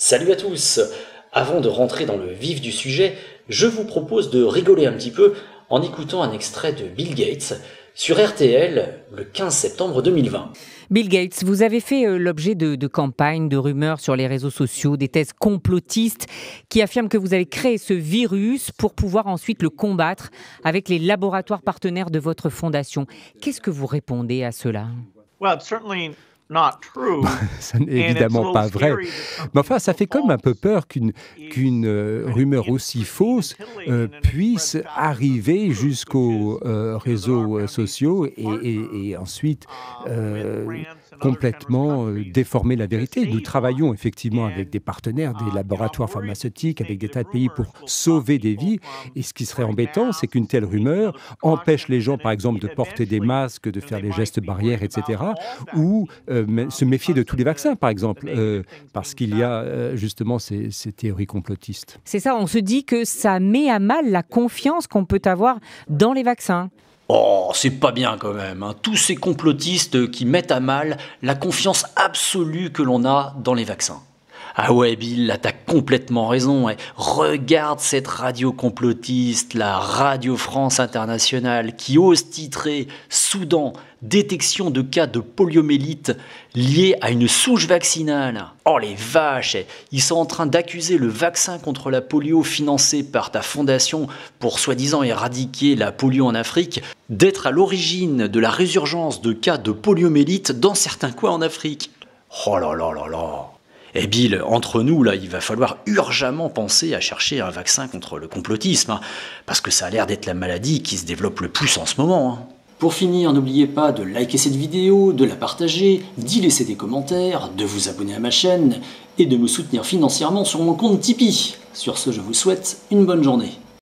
Salut à tous! Avant de rentrer dans le vif du sujet, je vous propose de rigoler un petit peu en écoutant un extrait de Bill Gates sur RTL le 15 septembre 2020. Bill Gates, vous avez fait l'objet de campagnes, de rumeurs sur les réseaux sociaux, des thèses complotistes qui affirment que vous avez créé ce virus pour pouvoir ensuite le combattre avec les laboratoires partenaires de votre fondation. Qu'est-ce que vous répondez à cela? Ça n'est évidemment pas vrai. Mais enfin, ça fait comme un peu peur qu'une rumeur aussi fausse puisse arriver jusqu'aux réseaux sociaux et ensuite complètement déformer la vérité. Nous travaillons effectivement avec des partenaires, des laboratoires pharmaceutiques, avec des tas de pays pour sauver des vies. Et ce qui serait embêtant, c'est qu'une telle rumeur empêche les gens, par exemple, de porter des masques, de faire les gestes barrières, etc. ou se méfier de tous les vaccins, par exemple, parce qu'il y a justement ces théories complotistes. C'est ça, on se dit que ça met à mal la confiance qu'on peut avoir dans les vaccins. Oh, c'est pas bien quand même, hein. Tous ces complotistes qui mettent à mal la confiance absolue que l'on a dans les vaccins. Ah ouais, Bill, là t'as complètement raison. Regarde cette radio complotiste, la Radio France Internationale, qui ose titrer Soudan, détection de cas de poliomyélite liés à une souche vaccinale. Oh les vaches, ils sont en train d'accuser le vaccin contre la polio financé par ta fondation pour soi-disant éradiquer la polio en Afrique, d'être à l'origine de la résurgence de cas de poliomyélite dans certains coins en Afrique. Oh là là là là. Et Bill, entre nous, là, il va falloir urgemment penser à chercher un vaccin contre le complotisme, hein, parce que ça a l'air d'être la maladie qui se développe le plus en ce moment. Hein. Pour finir, n'oubliez pas de liker cette vidéo, de la partager, d'y laisser des commentaires, de vous abonner à ma chaîne et de me soutenir financièrement sur mon compte Tipeee. Sur ce, je vous souhaite une bonne journée.